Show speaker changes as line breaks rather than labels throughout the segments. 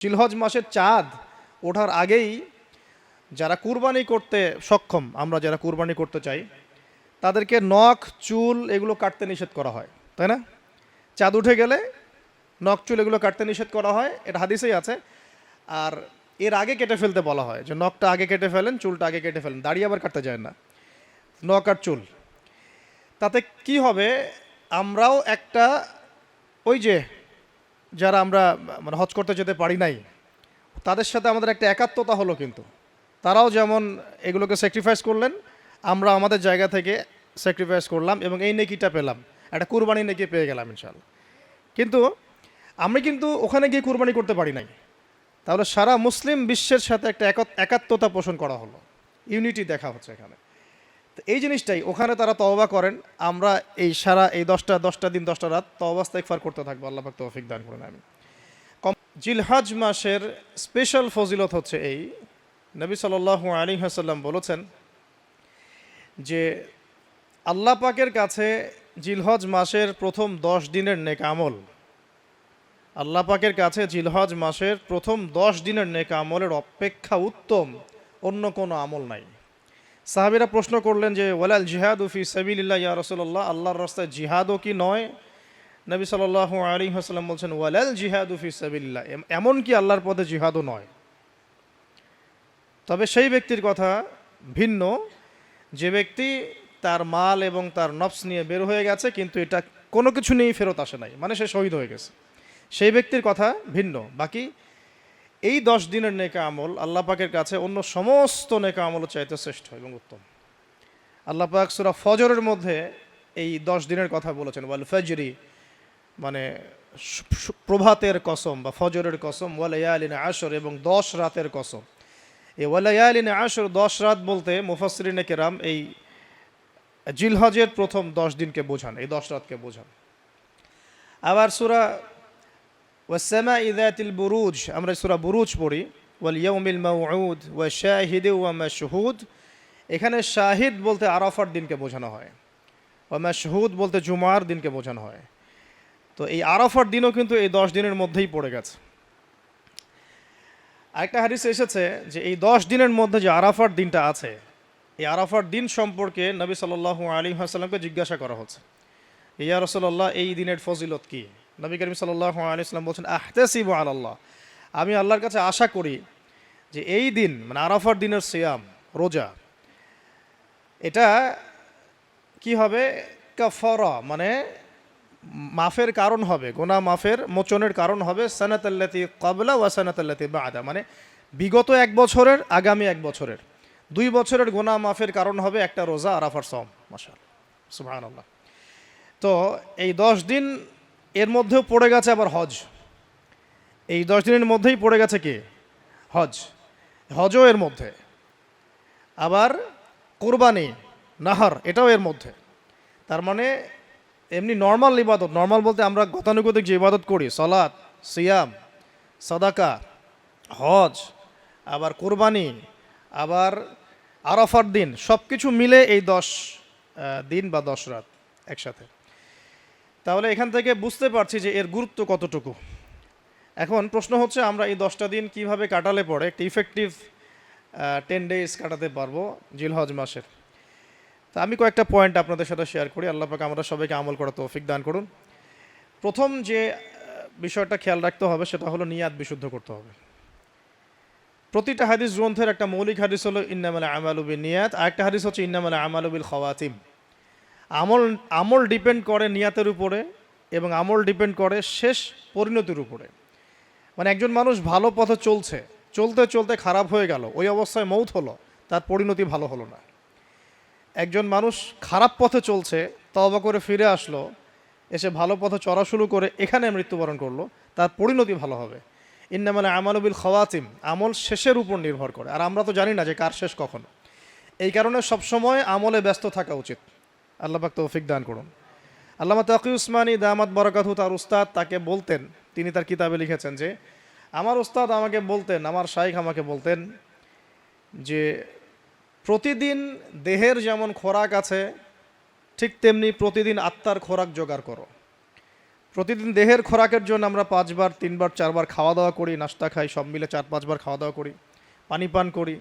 জিলহজ মাসের চাঁদ ওঠার আগেই যারা কুরবানি করতে সক্ষম, আমরা যারা কুরবানি করতে চাই তাদেরকে নখ চুল এগুলো কাটতে নিষেধ করা হয়, তাই না? চাঁদ উঠে গেলে নখ চুল এগুলো কাটতে নিষেধ করা হয়, এটা হাদিসেই আছে। আর এর আগে কেটে ফেলতে বলা হয়, যে নখটা আগে কেটে ফেলেন, চুলটা আগে কেটে ফেলেন, দাড়ি আবার কাটতে যায় না, নখ আর চুল। তাতে কি হবে, আমরাও একটা, ওই যে যারা আমরা মানে হজ করতে যেতে পারি নাই তাদের সাথে আমাদের একটা একাত্মতা হলো, কিন্তু তারাও যেমন এগুলোকে স্যাক্রিফাইস করলেন, আমরা আমাদের জায়গা থেকে স্যাক্রিফাইস করলাম এবং এই নেকিটা পেলাম, একটা কুরবানি নেকি পেয়ে গেলাম ইনশাআল্লাহ। কিন্তু আমরা কিন্তু ওখানে গিয়ে কুরবানি করতে পারি নাই, তাহলে সারা মুসলিম বিশ্বের সাথে একটা একাত্মতা পোষণ করা হলো, ইউনিটি দেখা হচ্ছে এখানে। তো এই জিনিসটাই ওখানে তারা তওবা করেন, আমরা এই সারা এই দশটা দিন 10টা রাত তওবা ইস্তেগফার করতে থাকবো। আল্লাহ পাক তৌফিক দান করেন, আমিন। জিলহজ মাসের স্পেশাল ফজিলত হচ্ছে এই, নবী সাল্লাল্লাহু আলাইহি ওয়াসাল্লাম বলেছেন যে আল্লাহ পাকের কাছে জিলহজ মাসের প্রথম 10 দিনের নেক আমল, আল্লাহ পাকের কাছে জিলহজ মাসের প্রথম 10 দিনের নেক আমলের অপেক্ষা উত্তম অন্য কোনো আমল নাই। সাহাবীরা প্রশ্ন করলেন যে ওয়ালাল জিহাদু ফি সাবিলিল্লাহ ইয়া রাসূলুল্লাহ, আল্লাহর রাস্তায় জিহাদও কি নয়? নবী সাল্লাল্লাহু আলাইহি ওয়াসাল্লাম বলছেন ওয়ালাল জিহাদু ফি সাবিলিল্লাহ, এমন কি আল্লাহর পথে জিহাদও নয়, তবে সেই ব্যক্তির কথা ভিন্ন যে ব্যক্তি তার মাল এবং তার নফস নিয়ে বের হয়ে গেছে কিন্তু এটা কোনো কিছু নিয়েই ফেরত আসে নাই, মানে সে শহীদ হয়ে গেছে, সেই ব্যক্তির কথা ভিন্ন। বাকি এই 10 দিনের নেকা আমল আল্লাহ পাকের কাছে অন্য সমস্ত নেকা আমল চাইতে শ্রেষ্ঠ এবং উত্তম। আল্লাহ পাক সূরা ফজরের মধ্যে এই 10 দিনের কথা বলেছেন, ওয়াল ফজরি, মানে প্রভাতের কসম বা ফজরের কসম, ওয়া লায়ালিন আশর, এবং 10 রাতের কসম। এই ওয়া লায়ালিন আশর 10 রাত বলতে মুফাসসিরিনে কেরাম এই জিলহজের প্রথম 10 দিনকে বোঝান, এই 10 রাতকে বোঝান। আবার সূরা ওয়াস-সামাই যাতিল বুরুজ, আমরা সূরা বুরুজ পড়ি, ওয়াল ইয়াউমিল মাউউদ ওয়া শাহিদি ওয়া মাশহুদ, এখানে শাহিদ বলতে আরাফার দিনকে বোঝানো হয়, ওয়া মাশহুদ বলতে জুমার দিনকে বোঝানো হয়। তো এই আরাফার দিনও কিন্তু এই 10 দিনের মধ্যেই পড়ে গেছে। আরেকটা হাদিসে এসেছে যে এই 10 দিনের মধ্যে যে আরাফার দিনটা আছে, এই আরাফার দিন সম্পর্কে নবী সাল্লাল্লাহু আলাইহি ওয়াসাল্লামকে জিজ্ঞাসা করা হচ্ছে, ইয়া রাসূলুল্লাহ এই দিনের ফজিলত কি? নবী করিম সাল্লাল্লাহু আলাইহি ওয়াসাল্লাম বলছেন আহতাসিবু আলাল্লাহ, আমি আল্লাহর কাছে আশা করি যে এই দিন মানে আরাফার দিনের সিয়াম, রোজা, এটা কি হবে, কাফারা, মানে মাফের কারণ হবে, গুনাহ মাফের মোচনের কারণ হবে, সানাতাল্লাতি ক্বাবলা ওয়া সানাতাল্লাতি বা'দা, মানে বিগত 1 বছরের, আগামী 1 বছরের, 2 বছরের গুনাহ মাফের কারণ হবে একটা রোজা, আরাফার সওম। মাশাআল্লাহ, সুবহানাল্লাহ। তো এই 10 দিন এর মধ্যেও পড়ে গেছে আবার হজ, এই 10 দিনের মধ্যেই পড়ে গেছে কি, হজ, হজও এর মধ্যে, আবার কুরবানি, নাহার, এটাও এর মধ্যে। তার মানে এমনি নর্মাল ইবাদত, নর্মাল বলতে আমরা গতানুগতিক যে ইবাদত করি, সালাত, সিয়াম, সাদাকা, হজ, আবার কুরবানি, আবার আরাফার দিন, সব কিছু মিলে এই 10 দিন বা 10 রাত একসাথে। তাহলে এখান থেকে বুঝতে পারছি যে এর গুরুত্ব কতটুকু। এখন প্রশ্ন হচ্ছে আমরা এই 10টা দিন কিভাবে কাটালে পরে একটা ইফেক্টিভ 10 ডেজ কাটাতে পারবো জিলহজ মাসের। তা আমি কয়েকটা পয়েন্ট আপনাদের সাথে শেয়ার করি, আল্লাহ পাক আমরা সবাইকে আমল করার তৌফিক দান করুন। প্রথম যে বিষয়টা খেয়াল রাখতে হবে সেটা হলো নিয়াত বিশুদ্ধ করতে হবে। প্রতিটা হাদিস গ্রন্থের একটা মৌলিক হাদিস হলো ইন্নামাল আমালু বিন্নিয়াত, আরেকটা হাদিস হচ্ছে ইন্নামাল আমালু বিল খাওয়াতিম। আমল ডিপেন্ড করে নিয়াতের উপরে এবং আমল ডিপেন্ড করে শেষ পরিণতির উপরে। মানে একজন মানুষ ভালো পথে চলছে, চলতে চলতে খারাপ হয়ে গেল, ওই অবস্থায় মৌত হলো, তার পরিণতি ভালো হলো না। একজন মানুষ খারাপ পথে চলছে, তওবা করে ফিরে আসলো, এসে ভালো পথে চলা শুরু করে এখানে মৃত্যুবরণ করলো, তার পরিণতি ভালো হবে। ইন্নামাল আমালু বিল খাওয়াতিম, আমল শেষের উপর নির্ভর করে, আর আমরা তো জানি না যে কার শেষ কখন। এই কারণে সবসময় আমলে ব্যস্ত থাকা উচিত। আল্লাহ পাক তৌফিক দান করুন। আল্লামা তাকি উসমানী দামাত বরাকাতহু, তার উস্তাদ তাকে বলতেন, তিনি তার কিতাবে লিখেছেন যে আমার উস্তাদ আমাকে বলতেন, আমার শাইখ আমাকে বলতেন যে প্রতিদিন দেহের যেমন খোরাক আছে ঠিক তেমনি প্রতিদিন আত্মার খোরাক জোগাড় করো। প্রতিদিন দেহের খোরাকের জন্য আমরা 5বার 3বার 4বার খাওয়া দাওয়া করি, নাস্তা খাই, সব মিলে 4-5বার খাওয়া দাওয়া করি, পানি পান করি,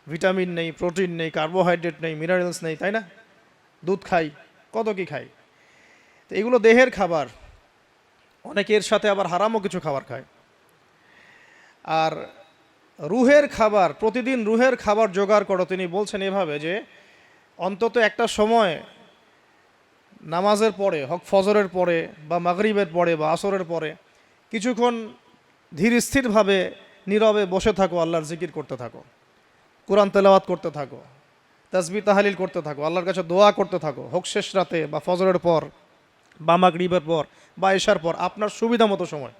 ভিটামিন নেই, প্রোটিন নেই, কার্বোহাইড্রেট নেই, মিনারেলস নেই, তাই না? দুধ খাই, কত কি খাই। তো এগুলো দেহের খাবার। অনেকে এর সাথে আবার হারামও কিছু খাবার খায়। আর রুহের খাবার, প্রতিদিন রুহের খাবার জোগাড় করো। তিনি বলছেন এভাবে যে অন্তত একটা সময় নামাজের পরে, হক ফজরের পরে বা মাগরিবের পরে বা আসরের পরে কিছুক্ষণ ধীর স্থিরভাবে নীরবে বসে থাকো, আল্লাহর জিকির করতে থাকো, কোরআন তেলাওয়াত করতে থাকো, তাসবিহ তাহলিল করতে থাকো, আল্লাহর কাছে দোয়া করতে থাকো, হোক শেষ রাতে বা ফজরের পর বা মাগরিবের পর বা এশার পর, আপনার সুবিধা মতো সময়।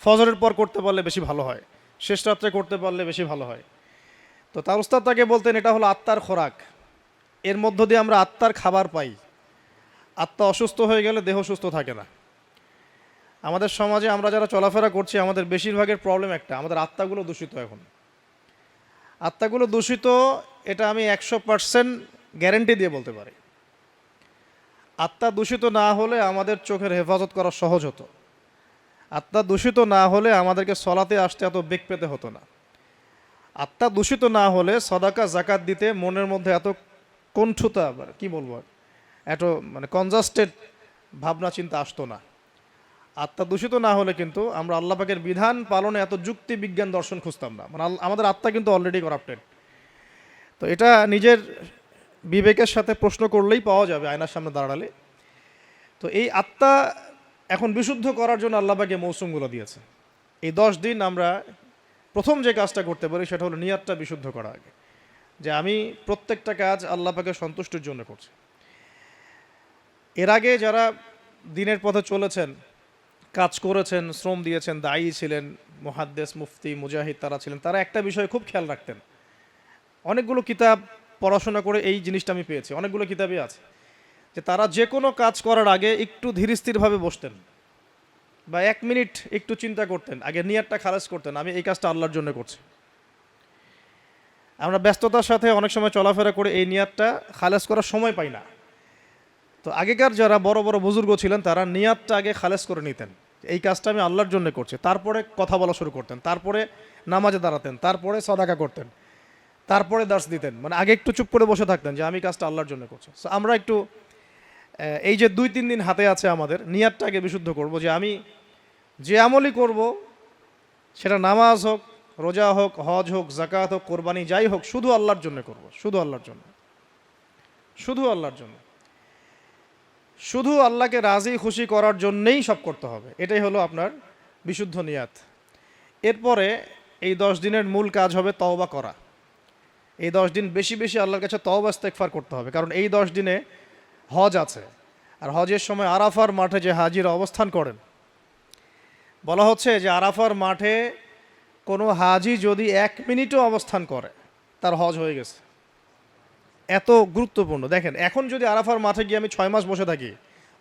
ফজরের পর করতে পারলে বেশি ভালো হয়, শেষ রাত্রে করতে পারলে বেশি ভালো হয়। তো তার উস্তাদ তাকে বলতেন এটা হলো আত্মার খোরাক, এর মধ্য দিয়ে আমরা আত্মার খাবার পাই। আত্মা অসুস্থ হয়ে গেলে দেহ সুস্থ থাকে না। আমাদের সমাজে আমরা যারা চলাফেরা করছি আমাদের বেশিরভাগের প্রবলেম একটা, আমাদের আত্মাগুলো দূষিত। এখন আত্মাগুলো দূষিত, এটা আমি 100% গ্যারেন্টি দিয়ে বলতে পারি। আত্মা দূষিত না হলে আমাদের চোখের হেফাজত করা সহজ হতো। আত্মা দূষিত না হলে আমাদেরকে সলাতে আসতে এত বেগ পেতে হতো না। আত্মা দূষিত না হলে সদাকা জাকাত দিতে মনের মধ্যে এত কণ্ঠতা, কি বলবো, এত মানে কনজাস্টেড ভাবনা চিন্তা আসতো না। আত্মা দূষিত না হলে কিন্তু আমরা আল্লাহ পাকের বিধান পালনে এত যুক্তি বিজ্ঞান দর্শন খুঁজতাম না। মানে আমাদের আত্মা কিন্তু অলরেডি করাপ্টেড। তো এটা নিজের বিবেকের সাথে প্রশ্ন করলেই পাওয়া যাবে, আয়নার সামনে দাঁড়ালে। তো এই আত্মা এখন বিশুদ্ধ করার জন্য আল্লাহ পাকে মৌসুমগুলো দিয়েছে। এই 10 দিন আমরা প্রথম যে কাজটা করতে পারি সেটা হলো নিয়াতটা বিশুদ্ধ করা আগে, যে আমি প্রত্যেকটা কাজ আল্লাহ পাকের সন্তুষ্টির জন্য করছি। এর আগে যারা দিনের পথে চলেছেন, কাজ করেছেন, শ্রম দিয়েছেন, দায়ী ছিলেন, মুহাদ্দিস, মুফতি, মুজাহিদ তারা ছিলেন, তারা একটা বিষয়ে খুব খেয়াল রাখতেন। অনেকগুলো কিতাব পড়াশোনা করে এই জিনিসটা আমি পেয়েছি, অনেকগুলো কিতাবই আছে, যে তারা যে কোনো কাজ করার আগে একটু ধীরস্থিরভাবে বসতেন বা 1 মিনিট একটু চিন্তা করতেন, আগে নিয়াতটা খালাস করতেন, আমি এই কাজটা আল্লাহর জন্য করছি। আমরা ব্যস্ততার সাথে অনেক সময় চলাফেরা করে এই নিয়াতটা খালাস করার সময় পাই না। তো আগেকার যারা বড় বড় বুজুর্গ ছিলেন তারা নিয়াতটা আগে খালাস করে নিতেন, এই কাজটা আমি আল্লাহর জন্য করছি। তারপরে কথা বলা শুরু করতেন, তারপরে নামাজে দাঁড়াতেন, তারপরে সদাকা করতেন, তারপরে দার্স দিতেন। মানে আগে একটু চুপ করে বসে থাকতেন যে আমি কাজটা আল্লাহর জন্য করছি। সো আমরা একটু এই যে 2-3 দিন হাতে আছে আমাদের, নিয়াতটা আগে বিশুদ্ধ করব, যে আমি যে আমলই করব সেটা নামাজ হোক, রোজা হোক, হজ হোক, জাকাত হোক, কোরবানি যাই হোক, শুধু আল্লাহর জন্য করব, শুধু আল্লাহর জন্য, শুধু আল্লাহর জন্য, শুধু আল্লাহকে রাজি খুশি করার জন্যেই সব করতে হবে। এটাই হলো আপনার বিশুদ্ধ নিয়াত। এরপরে এই 10 দিনের মূল কাজ হবে তওবা করা। এই 10 দিন বেশি বেশি আল্লাহর কাছে তওবা ইস্তেগফার করতে হবে, কারণ এই 10 দিনে হজ আছে। আর হজের সময় আরাফার মাঠে যে হাজিরা অবস্থান করেন, বলা হচ্ছে যে আরাফার মাঠে কোনো হাজি যদি 1 মিনিটও অবস্থান করে তার হজ হয়ে গেছে। এত গুরুত্বপূর্ণ। দেখেন, এখন যদি আরাফার মাঠে গিয়ে আমি 6 মাস বসে থাকি,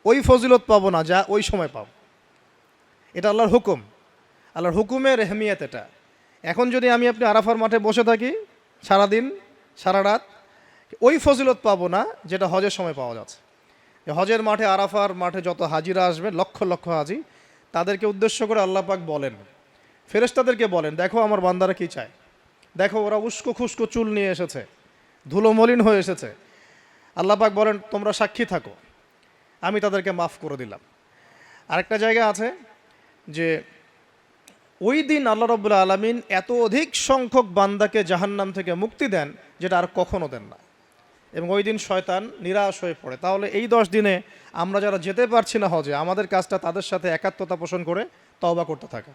ওই ফজিলত পাবো না যা ওই সময় পাবো। এটা আল্লাহর হুকুম, আল্লাহর হুকুমের এহমিয়ত এটা। এখন যদি আমি আপনি আরাফার মাঠে বসে থাকি সারাদিন সারা রাত, ওই ফজিলত পাবো না যেটা হজের সময় পাওয়া যাচ্ছে। হজের মাঠে, আরাফার মাঠে যত হাজিরা আসবে, লক্ষ লক্ষ হাজি, তাদেরকে উদ্দেশ্য করে আল্লাহ পাক বলেন, ফেরেশতাদেরকে বলেন, দেখো আমার বান্দারা কি চায়, দেখো ওরা উস্কো খুস্কো চুল নিয়ে এসেছে, ধুলো মলিন হয়ে এসেছে। আল্লাহ পাক বলেন তোমরা সাক্ষী থাকো, আমি তাদেরকে মাফ করে দিলাম। আরেকটা জায়গা আছে যে ওই দিন আল্লাহ রাব্বুল আলামিন এত অধিক সংখ্যক বান্দাকে জাহান্নাম থেকে মুক্তি দেন যেটা আর কখনো দেন না, এবং ওই দিন শয়তান নিরাশ হয়ে পড়ে। তাহলে এই 10 দিনে আমরা যারা যেতে পারছি না হজে, আমাদের কাজটা তাদের সাথে একাত্মতা পোষণ করে তওবা করতে থাকা।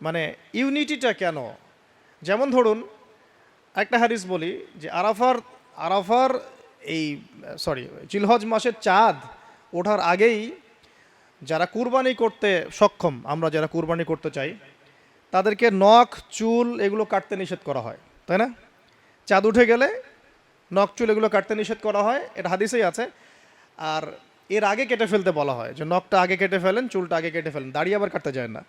মানে ইউনিটিটা কেন? যেমন ধরুন একটা হাদিস বলি যে আরাফার এই জিলহজ মাসের চাঁদ ওঠার আগেই যারা কুরবানি করতে সক্ষম, আমরা যারা কুরবানি করতে চাই, তাদেরকে নখ চুল এগুলো কাটতে নিষেধ করা হয়, তাই না? চাঁদ উঠে গেলে নখ চুল এগুলো কাটতে নিষেধ করা হয়, এটা হাদিসেই আছে। আর এর আগে কেটে ফেলতে বলা হয়, যে নখটা আগে কেটে ফেলেন, চুলটা আগে কেটে ফেলেন, দাড়ি আবার কাটতে যায় না,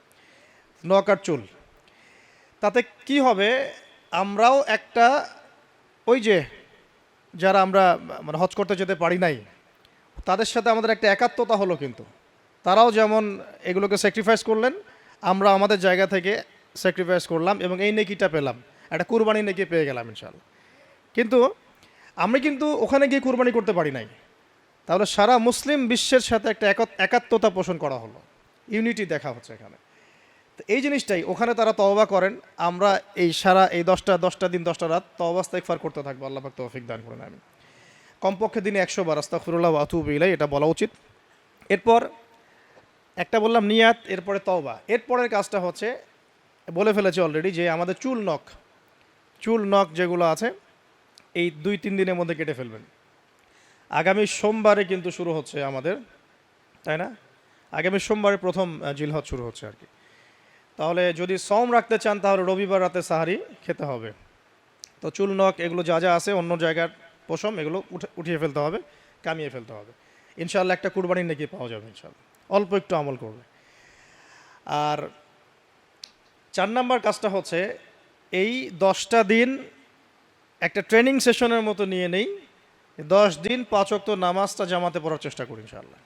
নখ আর চুল। তাতে কি হবে, আমরাও একটা, ওই যে যারা আমরা মানে হজ করতে যেতে পারি নাই, তাদের সাথে আমাদের একটা একাত্মতা হলো। কিন্তু তারাও যেমন এগুলোকে স্যাক্রিফাইস করলেন, আমরা আমাদের জায়গা থেকে স্যাক্রিফাইস করলাম এবং এই নেকিটা পেলাম, একটা কুরবানি নেকি পেয়ে গেলাম ইনশাআল্লাহ। কিন্তু আমরা কিন্তু ওখানে গিয়ে কুরবানি করতে পারি নাই, তাহলে সারা মুসলিম বিশ্বের সাথে একটা একাত্মতা পোষণ করা হলো, ইউনিটি দেখা হচ্ছে এখানে। তো এই জিনিসটাই ওখানে তারা তওবা করেন, আমরা এই সারা এই 10টা দিন 10টা রাত তওবা ইস্তেগফার করতে থাকবো। আল্লাহ পাক তৌফিক দান করেন, আমিন। কমপক্ষে দিনে 100 বার আস্তাগফিরুল্লাহ ওয়া আতুবু ইলাইহি এটা বলা উচিত। এরপর একটা বললাম নিয়াত, এরপরে তওবা। এরপরের কাজটা হচ্ছে, বলে ফেলেছি অলরেডি, যে আমাদের চুল নখ যেগুলো আছে এই 2-3 দিনের মধ্যে কেটে ফেলবেন। আগামী সোমবারে কিন্তু শুরু হচ্ছে আমাদের, তাই না? আগামী সোমবারে প্রথম জিলহজ শুরু হচ্ছে আর কি। তাহলে যদি সওম রাখতে চান তাহলে রবিবার রাতে সাহারি খেতে হবে। তো চুল নখ এগুলো যা যা আছে অন্য জায়গার পশম, এগুলো উঠিয়ে ফেলতে হবে, কামিয়ে ফেলতে হবে। ইনশাআল্লাহ একটা কুরবানির নেকি পাওয়া যাবে ইনশাআল্লাহ, অল্প একটু আমল করবে। আর 4 নাম্বার কাজটা হচ্ছে, এই 10টা দিন একটা ট্রেনিং সেশনের মতো নিয়ে নেই, 10 দিন 5 ওয়াক্ত নামাজটা জামাতে পড়ার চেষ্টা করি ইনশাআল্লাহ।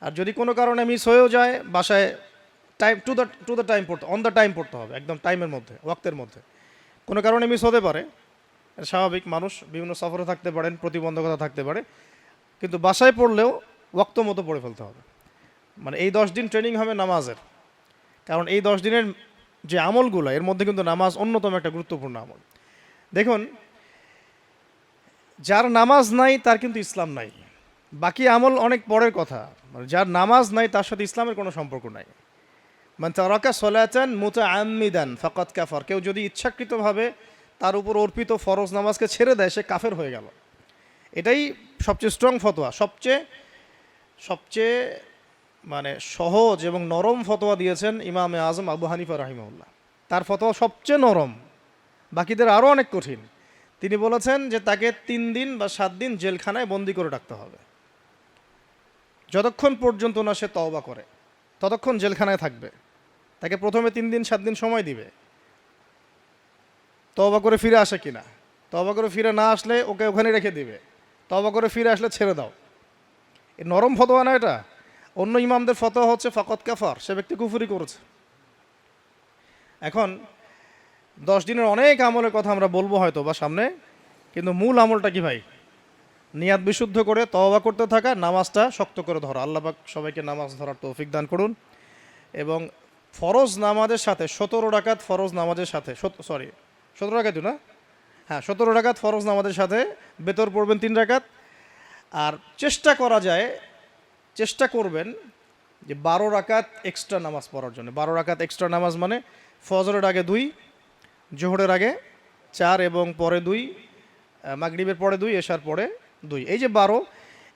আর যদি কোনো কারণে মিস হয়েও যায়, বাসায় টাইম টু দ্য টাইম পড়তে, অন দ্য টাইম পড়তে হবে, একদম টাইমের মধ্যে, ওয়াক্তের মধ্যে। কোনো কারণে মিস হতে পারে, স্বাভাবিক, মানুষ বিভিন্ন সফরে থাকতে পারেন, প্রতিবন্ধকতা থাকতে পারে, কিন্তু বাসায় পড়লেও ওয়াক্ত মতো পড়ে ফেলতে হবে। মানে এই 10 দিন ট্রেনিং হবে নামাজের, কারণ এই 10 দিনের যে আমলগুলো, এর মধ্যে কিন্তু নামাজ অন্যতম একটা গুরুত্বপূর্ণ আমল। দেখুন, যার নামাজ নাই তার কিন্তু ইসলাম নাই, বাকি আমল অনেক পরের কথা। মানে যার নামাজ নাই তার সাথে ইসলামের কোনো সম্পর্ক নাই। মানে তারাকা সলাতান মুতাআম্মিদান ফাকাদ কাফার, কেউ যদি ইচ্ছাকৃতভাবে তার উপর অর্পিত ফরজ নামাজকে ছেড়ে দেয়, সে কাফের হয়ে গেল। এটাই সবচেয়ে স্ট্রং ফতোয়া, সবচেয়ে মানে সহজ এবং নরম ফতোয়া দিয়েছেন ইমামে আজম আবু হানিফা রাহিমাহুল্লাহ। তার ফতোয়া সবচেয়ে নরম, বাকিদের আরও অনেক কঠিন। তিনি বলেছেন যে তাকে 3 দিন বা 7 দিন জেলখানায় বন্দি করে রাখতে হবে, যতক্ষণ পর্যন্ত না সে তওবা করে ততক্ষণ জেলখানায় থাকবে। তাকে প্রথমে 3 দিন 7 দিন সময় দিবে, তওবা করে ফিরে আসে কিনা। তওবা করে ফিরে না আসলে ওকে ওখানে রেখে দিবে, তওবা করে ফিরে আসলে ছেড়ে দাও। এ নরম ফতোয়া না এটা। অন্য ইমামদের ফতোয়া হচ্ছে ফাকাদ কাফার, সে ব্যক্তি কুফরি করেছে। এখন 10 দিনের অনেক আমলের কথা আমরা বলবো হয়তো বা সামনে, কিন্তু মূল আমলটা কি ভাই? নিয়াত বিশুদ্ধ করে তওবা করতে থাকা, নামাজটা শক্ত করে ধরা। আল্লাহ পাক সবাইকে নামাজ ধরার তৌফিক দান করুন। এবং ফরজ নামাজের সাথে 17 রাকাত ফরজ নামাজের সাথে 17 রাকাত না, হ্যাঁ 17 রাকাত ফরজ নামাজের সাথে বেতর পড়বেন 3 রাকাত। আর চেষ্টা করবেন যে 12 রাকাত এক্সট্রা নামাজ পড়ার জন্য। 12 রাকাত এক্সট্রা নামাজ মানে ফজরের আগে 2, জোহরের আগে 4 এবং পরে 2, মাগরিবের পরে 2, এশার পরে 2। এই যে 12,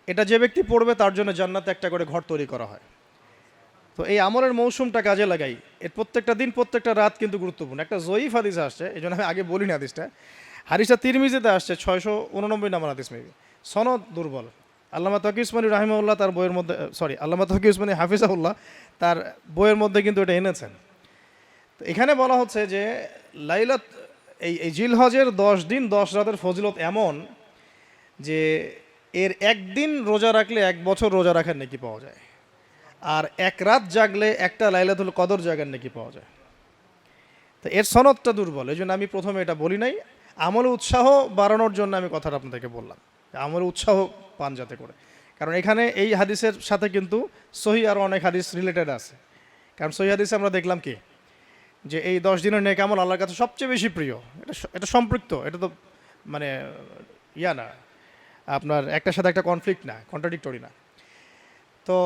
এটা যে ব্যক্তি পড়বে তার জন্য জান্নাতে একটা করে ঘর তৈরি করা হয়। তো এই আমলের মৌসুমটা কাজে লাগাই। এর প্রত্যেকটা দিন প্রত্যেকটা রাত কিন্তু গুরুত্বপূর্ণ। একটা জয়ীফ হাদিস আসছে, এই জন্য আমি আগে বলিনি হাদিসটা তিরমিজিতে আসছে, 689 নম্বর হাদিস মেবি, সনদ দুর্বল। আল্লামা তকি উসমানী রাহিমাহুল্লাহ তার বইয়ের মধ্যে, আল্লামা তকি উসমানী হাফিজাহুল্লাহ তার বইয়ের মধ্যে কিন্তু এটা এনেছেন। তো এখানে বলা হচ্ছে যে লাইলাত, এই জিলহজের 10 দিন 10 রাতের ফজিলত এমন যে এর একদিন রোজা রাখলে 1 বছর রোজা রাখার নেকি পাওয়া যায়, আর 1 রাত জাগলে একটা লাইলাতুল কদর জাগার নেকি পাওয়া যায়। তো এর সনদটা দুর্বল, এই জন্য আমি প্রথমে এটা বলি নাই। আমলে উৎসাহ বাড়ানোর জন্য আমি কথাটা আপনাদেরকে বললাম, আমলে উৎসাহ পান যাতে করে। কারণ এখানে এই হাদিসের সাথে কিন্তু সহি আরও অনেক হাদিস রিলেটেড আছে। কারণ সহি হাদিসে আমরা দেখলাম কি, যে এই 10 দিনের নেক আমল আল্লাহর কাছে সবচেয়ে বেশি প্রিয়। এটা সম্পৃক্ত, এটা তো মানে না, আপনার একটার সাথে একটা কনফ্লিক্ট না, কন্ট্রাডিক্টরি না। তো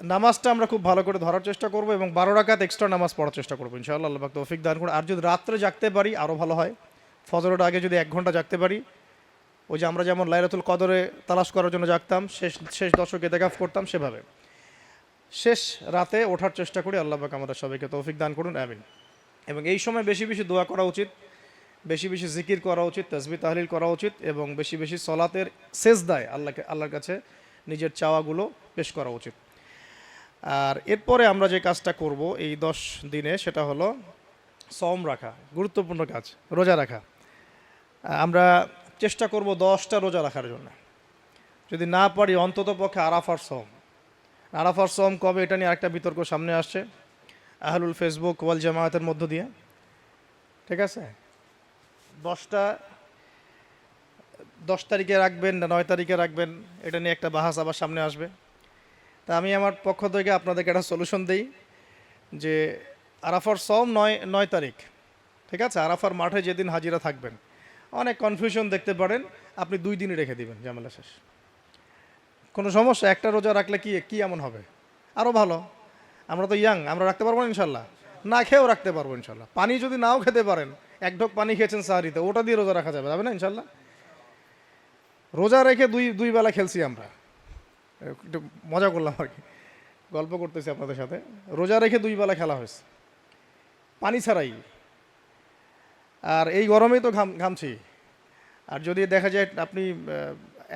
নামাজটা আমরা খুব ভালো করে ধরার চেষ্টা করব এবং 12 রাকাত এক্সট্রা নামাজ পড়ার চেষ্টা করবো ইনশাআল্লাহ। আল্লাহ পাক তৌফিক দান করুন। আর যদি রাত্রে জাগতে পারি আরও ভালো হয়, ফজরের আগে যদি 1 ঘন্টা জাগতে পারি, ওই যে আমরা যেমন লাইলাতুল কদরে তালাশ করার জন্য জাগতাম, শেষ দশকে ইতিকাফ করতাম, সেভাবে শেষ রাতে ওঠার চেষ্টা করি। আল্লাহ পাক আমাদের সবাইকে তৌফিক দান করুন, আমিন। এবং এই সময় বেশি বেশি দোয়া করা উচিত, বেশি বেশি জিকির করা উচিত, তাসবিহ তাহলিল করা উচিত, এবং বেশি বেশি সলাতের সেজদায় আল্লাহর কাছে নিজের চাওয়াগুলো পেশ করা উচিত। আর এরপরে আমরা যে কাজটা করব এই 10 দিনে, সেটা হলো সওম রাখা, গুরুত্বপূর্ণ কাজ, রোজা রাখা। আমরা চেষ্টা করব 10টা রোজা রাখার জন্য। যদি না পারি অন্তত পক্ষে আরাফার সওম, আরাফার সম কবে, এটা নিয়ে আরেকটা বিতর্ক সামনে আসছে আহলুল ফেসবুক ওয়াল জামায়াতের মধ্য দিয়ে। ঠিক আছে, 10 তারিখে রাখবেন না 9 তারিখে রাখবেন, এটা নিয়ে একটা বাহাস আবার সামনে আসবে। তা আমি আমার পক্ষ থেকে আপনাদেরকে একটা সলিউশন দিই যে আরাফার সম 9 তারিখ। ঠিক আছে, আরাফার মাঠে যেদিন হাজিরা থাকবেন, অনেক কনফিউশন দেখতে পারেন, আপনি 2 দিনই রেখে দিবেন, ঝামেলা শেষ। কোনো সমস্যা, একটা রোজা রাখলে কি এমন হবে? আরও ভালো, আমরা তো ইয়াং, আমরা রাখতে পারবো না ইনশাল্লাহ, না খেয়েও রাখতে পারবো ইনশাল্লাহ। পানি যদি নাও খেতে পারেন, 1 ঢোক পানি খেয়েছেন সাহারিতে, ওটা দিয়ে রোজা রাখা যাবে না ইনশাল্লাহ। রোজা রেখে দুই বেলা খেলছি আমরা, একটু মজা করলাম আর কি, গল্প করতেছি আপনাদের সাথে। রোজা রেখে 2 বেলা খেলা হয়েছে পানি ছাড়াই, আর এই গরমেই তো ঘামছি। আর যদি দেখা যায় আপনি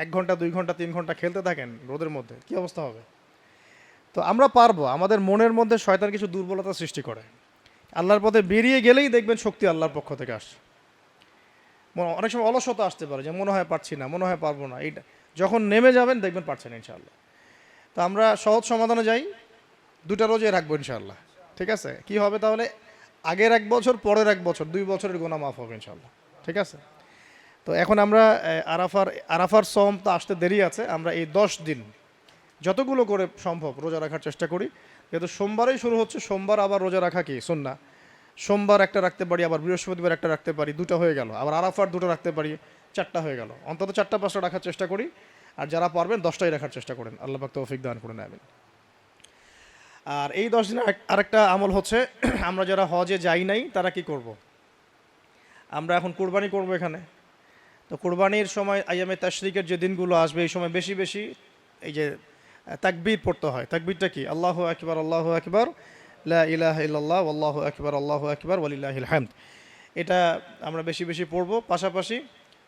1 ঘন্টা 2 ঘন্টা 3 ঘন্টা খেলতে থাকেন রোদের মধ্যে, কি অবস্থা হবে? তো আমরা পারবো, আমাদের মনের মধ্যে শয়তান কিছু দুর্বলতা সৃষ্টি করে, আল্লাহর পথে বেরিয়ে গেলেই দেখবেন শক্তি আল্লাহর পক্ষ থেকে আসে। অনেক সময় অলসতা আসতে পারে, যে মনে হয় পারছি না, মনে হয় পারবো না, এইটা যখন নেমে যাবেন দেখবেন পারছেন ইনশাআল্লাহ। তো আমরা সহজ সমাধানে যাই, 2টা রোজে রাখবো ইনশাআল্লাহ। ঠিক আছে, কি হবে তাহলে? আগের 1 বছর, পরের 1 বছর, 2 বছরের গুনাহ মাফ হবে ইনশাআল্লাহ। ঠিক আছে, তো এখন আমরা আরাফার সম তো আসতে দেরি আছে, আমরা এই 10 দিন যতগুলো করে সম্ভব রোজা রাখার চেষ্টা করি। যেহেতু সোমবারেই শুরু হচ্ছে, সোমবার আবার রোজা রাখা কি সুন্নাহ, সোমবার একটা রাখতে পারি, আবার বৃহস্পতিবার একটা রাখতে পারি, 2টা হয়ে গেল। আবার আরাফার 2টা রাখতে পারি, 4টা হয়ে গেল। অন্তত 4টা-5টা রাখার চেষ্টা করি, আর যারা পারবেন 10টাই রাখার চেষ্টা করেন। আল্লাহ পাক তৌফিক দান করে নেবেন। আর এই 10 দিনে আরেকটা আমল হচ্ছে, আমরা যারা হজে যাই নাই তারা কি করব? আমরা এখন কুরবানি করব এখানে। তো কুরবানির সময় আইয়ামে তাশরিকের যে দিনগুলো আসবে, এই সময় বেশি বেশি এই যে তাকবীর পড়তে হয়। তাকবীরটা কি? আল্লাহু আকবার, আল্লাহু আকবার, লা ইলাহা ইল্লাল্লাহ, আল্লাহু আকবার, আল্লাহু আকবার, ওয়ালিল্লাহিল হামদ। এটা আমরা বেশি বেশি পড়ব। পাশাপাশি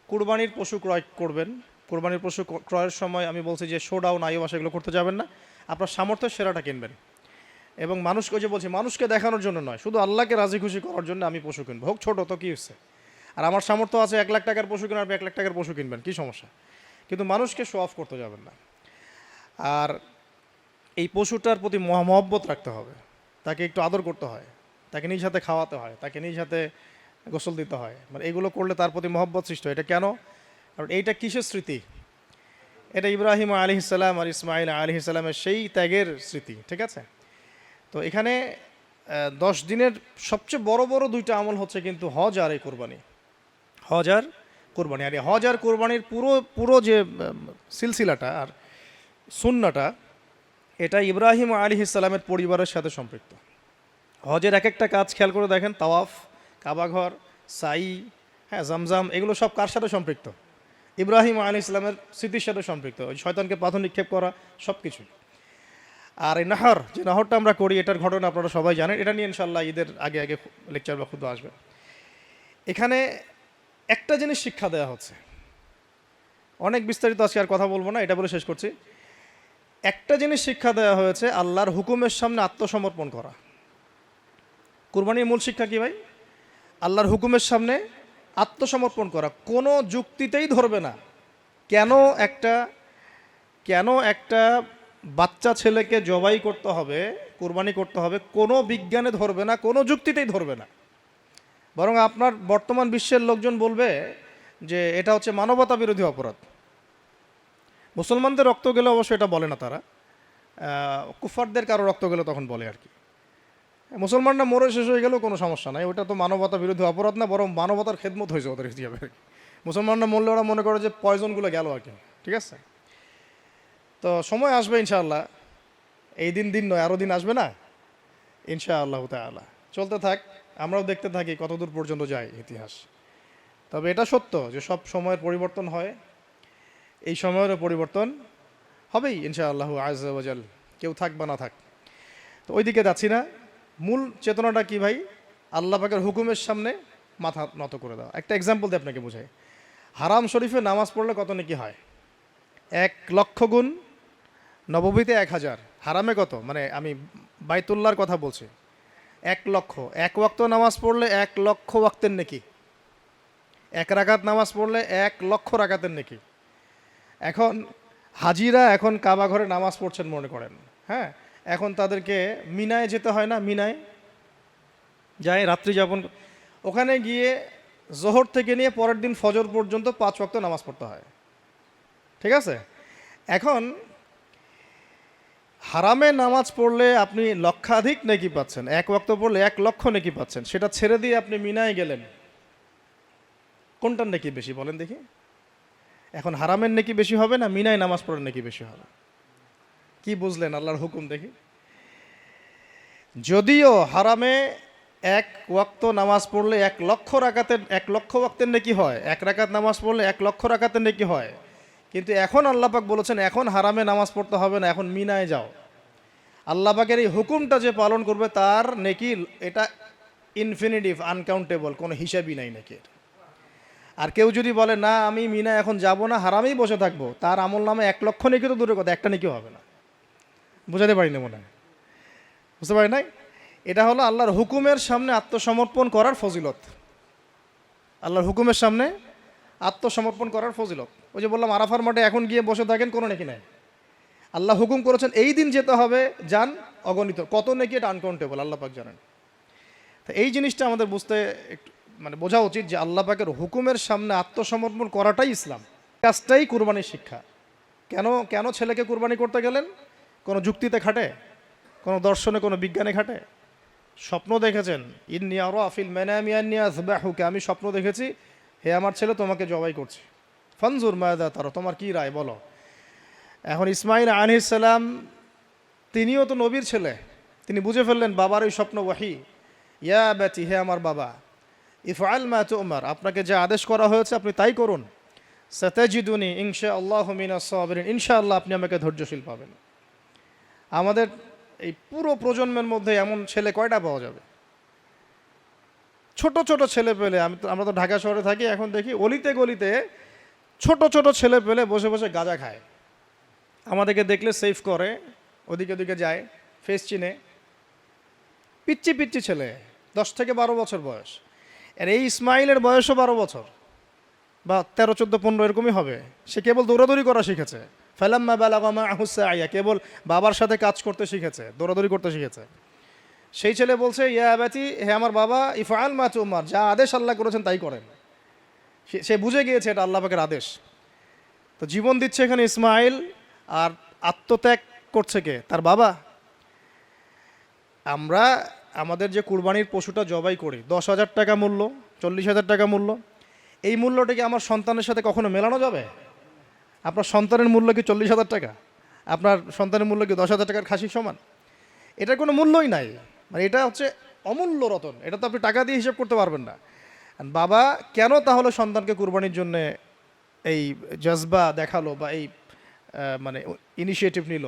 কুরবানির পশু ক্রয় করবেন। কুরবানির পশু ক্রয়ের সময় আমি বলছি যে শোডাউন, আইওয়াস এগুলো করতে যাবেন না, আপনার সামর্থ্যের সেরাটা কিনবেন। এবং মানুষকে, যে বলছি, মানুষকে দেখানোর জন্য নয়, শুধু আল্লাহকে রাজি খুশি করার জন্য আমি পশু কিনবো, হোক ছোটো, তো কী হচ্ছে? আর আমার সামর্থ্য আছে 1 লাখ টাকার পশু কেনার, 1 লাখ টাকার পশু কিনবেন, কী সমস্যা? কিন্তু মানুষকে শো অফ করতে যাবেন না। আর এই পশুটার প্রতি মহব্বত রাখতে হবে, তাকে একটু আদর করতে হয়, তাকে নিজ হাতে খাওয়াতে হয়, তাকে নিজ হাতে গোসল দিতে হয়। মানে এগুলো করলে তার প্রতি মহব্বত সৃষ্টি হয়। এটা কেন? কারণ এইটা কিসের স্মৃতি? এটা ইব্রাহিম আলাইহিস সালাম আর ইসমাইল আলাইহিস সালামের সেই ত্যাগের স্মৃতি। ঠিক আছে, তো এখানে 10 দিনের সবচেয়ে বড় বড় 2টা আমল হচ্ছে কিন্তু হজ আর এই কোরবানি। হজ আর কোরবানি। আর এই হজ আর কোরবানির পুরো যে সিলসিলাটা আর সুন্নাটা, এটা ইব্রাহিম আলাইহিস সালামের পরিবারের সাথে সম্পৃক্ত। হজের এক একটা কাজ খেয়াল করে দেখেন, তাওয়াফ, কাবাঘর, সাই, হ্যাঁ, জামজাম, এগুলো সব কার সাথে সম্পৃক্ত? ইব্রাহিম আলাইহিস সালামের স্মৃতির সাথে সম্পৃক্ত। ওই শয়তানকে পাথর নিক্ষেপ করা, সব কিছুই। আর এই নাহর, যে নাহরটা আমরা করি, এটার ঘটনা আপনারা সবাই জানেন। এটা নিয়ে ইনশাআল্লাহ ঈদের আগে আগে লেকচার বা খুদ আসবে। এখানে একটা জিনিস শিক্ষা দেওয়া হচ্ছে, অনেক বিস্তারিত আজকে আর কথা বলবো না, এটা বলে শেষ করছি। একটা জিনিস শিক্ষা দেওয়া হয়েছে, আল্লাহর হুকুমের সামনে আত্মসমর্পণ করা। কুরবানির মূল শিক্ষা কি ভাই? আল্লাহর হুকুমের সামনে আত্মসমর্পণ করা। কোনো যুক্তিতেই ধরবে না কেন একটা বাচ্চা ছেলেকে জবাই করতে হবে, কুরবানি করতে হবে, কোনো বিজ্ঞানে ধরবে না, কোনো যুক্তিতেই ধরবে না। বরং আপনার বর্তমান বিশ্বের লোকজন বলবে যে এটা হচ্ছে মানবতা বিরোধী অপরাধ। মুসলমানদের রক্ত গেলে অবশ্য এটা বলে না তারা, কুফারদের কারো রক্ত গেলে তখন বলে আর কি। মুসলমানরা মরে শেষ হয়ে গেলেও কোনো সমস্যা নাই, ওটা তো মানবতা বিরোধী অপরাধ না, বরং মানবতার খেদমত হয়েছে ওদের হিসাবে। মুসলমানরা মরলে ওরা মনে করে যে পয়জনগুলো গেল আর কি। ঠিক আছে, তো সময় আসবে ইনশাআল্লাহ, এই দিন নয়, আরও দিন আসবে না ইনশাআল্লাহ তাআলা। চলতে থাক, আমরাও দেখতে থাকি কতদূর পর্যন্ত যায় ইতিহাস। তবে এটা সত্য যে সব সময়ের পরিবর্তন হয়, এই সময়েরও পরিবর্তন হবেই ইনশাআল্লাহ আযজা ওয়া জাল, কেউ থাক বা না থাক। তো ওইদিকে যাচ্ছি না, মূল চেতনাটা কি ভাই? আল্লাহ পাকের হুকুমের সামনে মাথা নত করে দেওয়া। একটা এক্সাম্পল দিয়ে আপনাকে বোঝাই। হারাম শরীফে নামাজ পড়লে কত নেকি হয়? 1,00,000 গুণ, নববীতে 1,000, হারামে কত? মানে আমি বাইতুল্লাহর কথা বলছি। 1,00,000, 1 ওয়াক্ত নামাজ পড়লে 1,00,000 ওয়াক্তের নেকি, 1 রাকাত নামাজ পড়লে 1,00,000 রাকাতের নেকি। এখন হাজিরা এখন কাবা ঘরে নামাজ পড়ছেন মনে করেন, হ্যাঁ, এখন তাদেরকে মিনায় যেতে হয় না, মিনায় যায় রাত্রি যাপন, ওখানে গিয়ে জোহর থেকে নিয়ে পরের দিন ফজর পর্যন্ত 5 ওয়াক্ত নামাজ পড়তে হয়। ঠিক আছে, এখন হারামে নামাজ পড়লে আপনি লক্ষাধিক নেকি পাচ্ছেন, 1 ওয়াক্ত পড়লে 1 লক্ষ নেকি পাচ্ছেন, সেটা ছেড়ে দিয়ে আপনি মিনায় গেলেন, কোনটার নেকি বেশি বলেন দেখি? এখন হারামের নেকি বেশি হবে না মিনায় নামাজ পড়ার নেকি বেশি হবে? কি বুঝলেন আল্লাহর হুকুম দেখি? যদিও হারামে 1 ওয়াক্ত নামাজ পড়লে 1 লক্ষ রাকাতের 1 লক্ষ ওয়াক্তের নেকি হয়, 1 রাকাত নামাজ পড়লে 1 লক্ষ রাকাতের নেকি হয়, কিন্তু এখন আল্লাহ পাক বলেছেন এখন হারামে নামাজ পড়তে হবে না, এখন মিনায় যাও। আল্লাহ পাকের এই হুকুমটা যে পালন করবে তার নেকি এটা ইনফিনিটিভ, আনকাউন্টেবল, কোনো হিসাবই নাই নাকি। আর কেউ যদি বলে না আমি মিনা এখন যাব না, হারামেই বসে থাকবো, তার আমল নামে 1 লক্ষ নেকি তো দূরের কথা, একটা নেকি হবে না। বুঝাতে পারি না মনে হয়, বুঝতে পারি নাই? এটা হলো আল্লাহর হুকুমের সামনে আত্মসমর্পণ করার ফজিলত। আল্লাহর হুকুমের সামনে আত্মসমর্পণ করার ফজিলত। ওই যে বললাম আরাফার মাঠে এখন গিয়ে বসে থাকেন, কোনো নেকি নাই। আল্লাহ হুকুম করেছেন এই দিন যেতে হবে, যান, অগণিত, কত নেকি এটা আনকাউন্টেবল, আল্লাহ পাক জানেন। তো এই জিনিসটা আমাদের বুঝতে একটু মানে বোঝা উচিত যে আল্লাহ পাকের হুকুমের সামনে আত্মসমর্পণ করাটাই ইসলাম, কাজটাই কুরবানির শিক্ষা। কেন কেন ছেলেকে কুরবানি করতে গেলেন? কোনো যুক্তিতে খাটে, কোনো দর্শনে, কোনো বিজ্ঞানে খাটে? স্বপ্ন দেখেছেন, ইন্নী আরা ফিল মানামি আন্নী আযবাহুকা, আমি স্বপ্ন দেখেছি হে আমার ছেলে তোমাকে জবাই করছি, ফানজুর মাযা তারা, তোমার কি রায় বলো। এখন ইসমাইল আলাইহিস সালাম তিনিও তো নবীর ছেলে, তিনি বুঝে ফেললেন বাবার ওই স্বপ্ন ওয়াহি, ইয়া বাতি, হে আমার বাবা, ইফআল মা তু'মার, আপনাকে যে আদেশ করা হয়েছে আপনি তাই করুন, সাতাজিদুনি ইনশাআল্লাহু মিনাস সাবিরিন, ইনশাআল্লাহ আপনি আমাকে ধৈর্যশীল পাবেন। আমাদের এই পুরো প্রজন্মের মধ্যে এমন ছেলে কয়টা পাওয়া যাবে? ছোট ছোট ছেলে পেলে, আমরা তো ঢাকা শহরে থাকি, এখন দেখি অলিতে গলিতে ছোট ছোট ছেলে পেলে বসে বসে গাঁজা খায়, আমাদেরকে দেখলে সেভ করে, ওদিকে ওদিকে যায়, ফেস চিনে, পিচ্চি পিচ্চি ছেলে, 10 থেকে 12 বছর বয়স। আর এই ইসমাইলের বয়সও 12 বছর বা 13, 14, 15 এরকমই হবে। সে কেবল দৌড়াদৌড়ি করা শিখেছে, ফালাম্মা বালাগা মাআহু সা'য়া, কেবল বাবার সাথে কাজ করতে শিখেছে, দৌড়াদৌড়ি করতে শিখেছে। সেই ছেলে বলছে ইয়া আবাতি, হে আমার বাবা, ইফআল মা তু'মার, যা আদেশ আল্লাহ করেছেন তাই করেন। সে বুঝে গিয়েছে এটা আল্লাহ পাকের আদেশ। তো জীবন দিচ্ছে এখানে ইসমাইল, আর আত্মত্যাগ করছে কে? তার বাবা। আমরা আমাদের যে কুরবানির পশুটা জবাই করি 10,000 টাকা মূল্য, 40,000 টাকা মূল্য, এই মূল্যটাকে আমার সন্তানের সাথে কখনো মেলানো যাবে? আপনার সন্তানের মূল্য কি 40,000 টাকা? আপনার সন্তানের মূল্য কি 10,000 টাকার খাসির সমান? এটার কোনো মূল্যই নাই, মানে এটা হচ্ছে অমূল্য রতন, এটা তো আপনি টাকা দিয়ে হিসাব করতে পারবেন না। বাবা কেন তাহলে সন্তানকে কুরবানির জন্য এই জজবা দেখালো বা এই মানে ইনিশিয়েটিভ নিল,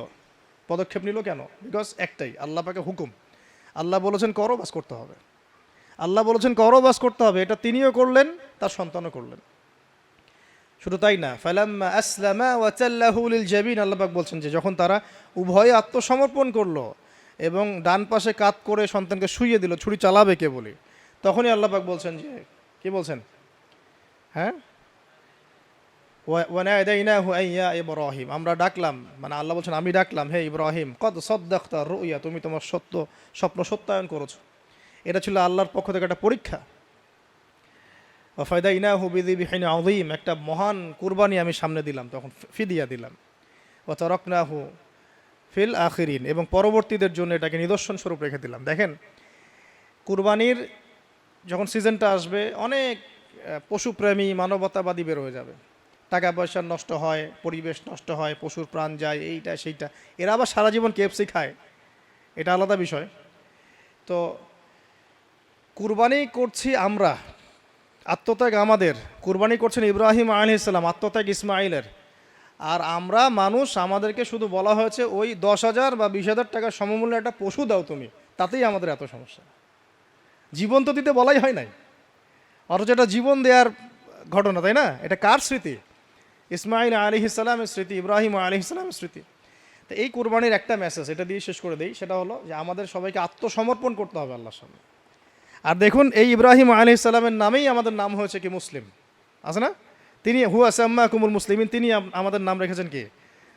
পদক্ষেপ নিল কেন? বিকজ একটাই, আল্লাহ পাকে হুকুম, আল্লাহ বলেছেন করো, বাস করতে হবে। আল্লাহ বলেছেন করো, বাস করতে হবে, এটা তিনিও করলেন, তার সন্তানও করলেন। শুধু তাই না, ফালাম্মা আসলামা ওয়া তাল্লাহু লিল জাবিন, আল্লাহ পাক বলছেন যে যখন তারা উভয়ে আত্মসমর্পণ করলো এবং ডান পাশে কাত করে সন্তানকে শুইয়ে দিল, ছুরি চালাবে কে বলি, তখনই আল্লাহ পাক বলছেন যে কি বলছেন? হ্যাঁ, ওয়ানাদাইনাহু আইয়া ইব্রাহিম, আমরা ডাকলাম, মানে আল্লাহ বলছেন আমি ডাকলাম, হে ইব্রাহিম, কদ সাদ্দাকতা রুইয়া, তুমি তোমার স্বপ্ন সত্যায়ন করেছো। এটা ছিল আল্লাহর পক্ষ থেকে একটা পরীক্ষা। ওয়াফাদাইনাহু বিযিবহিন আযীম, একটা মহান কুরবানি আমি সামনে দিলাম, তখন ফিদিয়া দিলাম। ওয়া তারাকনাহু ফিল আখিরিন, এবং পরবর্তীদের জন্য এটাকে নিদর্শন স্বরূপ রেখে দিলাম। দেখেন, কুরবানির যখন সিজনটা আসবে অনেক পশুপ্রেমী মানবতাবাদী বের হয়ে যাবে, টাকা পয়সা নষ্ট হয়, পরিবেশ নষ্ট হয়, পশুর প্রাণ যায়, এইটা সেইটা, এরা আবার সারা জীবন কেএফসি খায়, এটা আলাদা বিষয়। তো কুরবানি করছি আমরা, আত্মত্যাগ আমাদের, কুরবানি করছেন ইব্রাহিম আলাইহিস সালাম, আত্মত্যাগ ইসমাইলের। আর আমরা মানুষ, আমাদেরকে শুধু বলা হয়েছে ওই 10,000 বা 20,000 টাকার সমমূল্যে একটা পশু দাও তুমি, তাতেই আমাদের এত সমস্যা। জীবন তো দিতে বলাই হয় নাই, অথচ এটা জীবন দেওয়ার ঘটনা, তাই না? এটা কার স্মৃতি? ইসমাইল আলাইহিস সালামের স্মৃতি, ইব্রাহিম আলাইহিস সালামের স্মৃতি। তো এই কুরবানির একটা মেসেজ, এটা দিয়ে শেষ করে দেই, সেটা হলো যে আমাদের সবাইকে আত্মসমর্পণ করতে হবে আল্লাহর সামনে। আর দেখুন, এই ইব্রাহিম আলাইহিস সালামের নামেই আমাদের নাম হয়েছে কি মুসলিম, আছে না? তিনি হুয়া সাম্মাকুমুল মুসলিমিন, তিনি আমাদের নাম রেখেছেন কি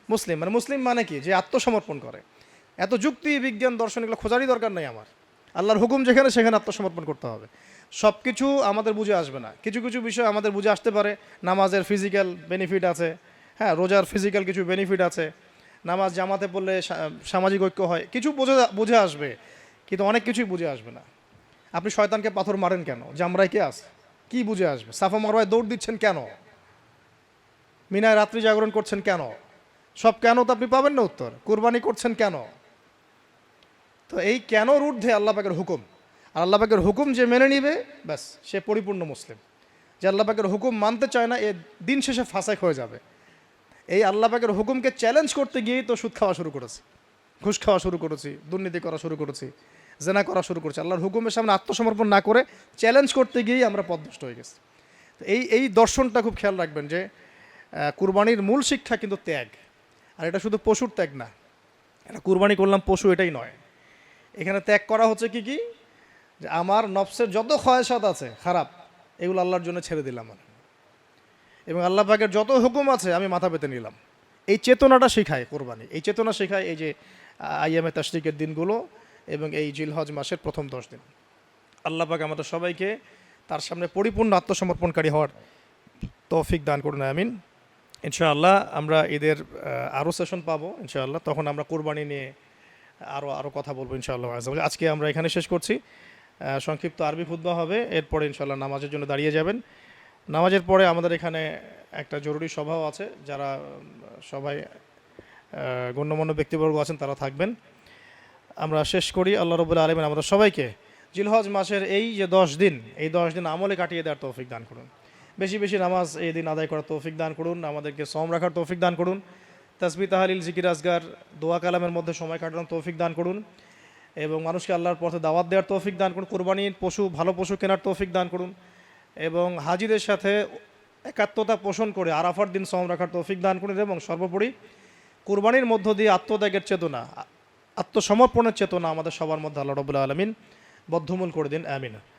মুসলিম। মানে মুসলিম মানে কি? যে আত্মসমর্পণ করে। এত যুক্তি বিজ্ঞান দর্শন এগুলো খোঁজারই দরকার নেই আমার। আল্লাহর হুকুম যেখানে সেখানে আত্মসমর্পণ করতে হবে। সব কিছু আমাদের বুঝে আসবে না, কিছু কিছু বিষয় আমাদের বুঝে আসতে পারে। নামাজের ফিজিক্যাল বেনিফিট আছে, হ্যাঁ, রোজার ফিজিক্যাল কিছু বেনিফিট আছে, নামাজ জামাতে পড়লে সামাজিক ঐক্য হয়, কিছু বুঝে আসবে, কিন্তু অনেক কিছুই বুঝে আসবে না। আপনি শয়তানকে পাথর মারেন কেন? জামরায় কে আছে? কি বুঝে আসবে? সাফা মারওয়ায় দৌড় দিচ্ছেন কেন? মিনায় রাত্রি জাগরণ করছেন কেন? সব কেন তো আপনি পাবেন না উত্তর। কুরবানি করছেন কেন? তো এই কেনর ঊর্ধ্বে আল্লাহ পাকের হুকুম। আর আল্লাহ পাকের হুকুম যে মেনে নিবে, ব্যাস সে পরিপূর্ণ মুসলিম। যে আল্লাহ পাকের হুকুম মানতে চায় না, এ দিন শেষে ফাঁসাক হয়ে যাবে। এই আল্লাহ পাকের হুকুমকে চ্যালেঞ্জ করতে গিয়েই তো সুদ খাওয়া শুরু করেছি, ঘুষ খাওয়া শুরু করেছি, দুর্নীতি করা শুরু করেছি, জেনা করা শুরু করেছি। আল্লাহর হুকুমের সামনে আত্মসমর্পণ না করে চ্যালেঞ্জ করতে গিয়েই আমরা পথভ্রষ্ট হয়ে গেছি। তো এই দর্শনটা খুব খেয়াল রাখবেন যে কুরবানির মূল শিক্ষা কিন্তু ত্যাগ। আর এটা শুধু পশুর ত্যাগ না, এটা কুরবানি করলাম পশু এটাই নয়। এখানে ত্যাগ করা হচ্ছে কি কি, যে আমার নফসের যত খয়াসাত আছে খারাপ, এগুলো আল্লাহর জন্য ছেড়ে দিলাম আমি, এবং আল্লাহ পাকের যত হুকুম আছে আমি মাথা পেতে নিলাম। এই চেতনাটা শেখায় কোরবানি, এই চেতনা শেখায় এই যে আইয়ামে তাশরিকের দিনগুলো এবং এই জিলহজ মাসের প্রথম 10 দিন। আল্লাহ পাক আমাদের সবাইকে তার সামনে পরিপূর্ণ আত্মসমর্পণকারী হওয়ার তৌফিক দান করুন, আমিন। ইনশাআল্লাহ আমরা ঈদের আরও সেশন পাবো ইনশাআল্লাহ, তখন আমরা কোরবানি নিয়ে আরও কথা বলবো ইনশাআল্লাহ। আজকে আমরা এখানে শেষ করছি। সংক্ষিপ্ত আরবি খুতবা হবে, এরপরে ইনশাআল্লাহ নামাজের জন্য দাঁড়িয়ে যাবেন। নামাজের পরে আমাদের এখানে একটা জরুরি সভাও আছে, যারা সবাই গণ্যমান্য ব্যক্তিবর্গ আছেন তারা থাকবেন। আমরা শেষ করি। আল্লাহ রাব্বুল আলামিন আমাদের সবাইকে জিলহজ মাসের এই যে 10 দিন, এই 10 দিন আমলে কাটিয়ে দেওয়ার তৌফিক দান করুন। বেশি বেশি নামাজ এই দিন আদায় করার তৌফিক দান করুন, আমাদেরকে সওম রাখার তৌফিক দান করুন, তাসবিহ তাহলিল জিকির আজগার দোয়া কালামের মধ্যে সময় কাটানোর তৌফিক দান করুন, এবং মানুষকে আল্লাহর পথে দাওয়াত দেওয়ার তৌফিক দান করুন, কোরবানির পশু ভালো পশু কেনার তৌফিক দান করুন, এবং হাজিদের সাথে একাত্মতা পোষণ করে আরাফার দিন সওম রাখার তৌফিক দান করুন, এবং সর্বোপরি কুরবানির মধ্য দিয়ে আত্মত্যাগের চেতনা, আত্মসমর্পণের চেতনা আমাদের সবার মধ্যে আল্লাহ রাব্বুল আলামিন বদ্ধমূল করে দিন, আমিন।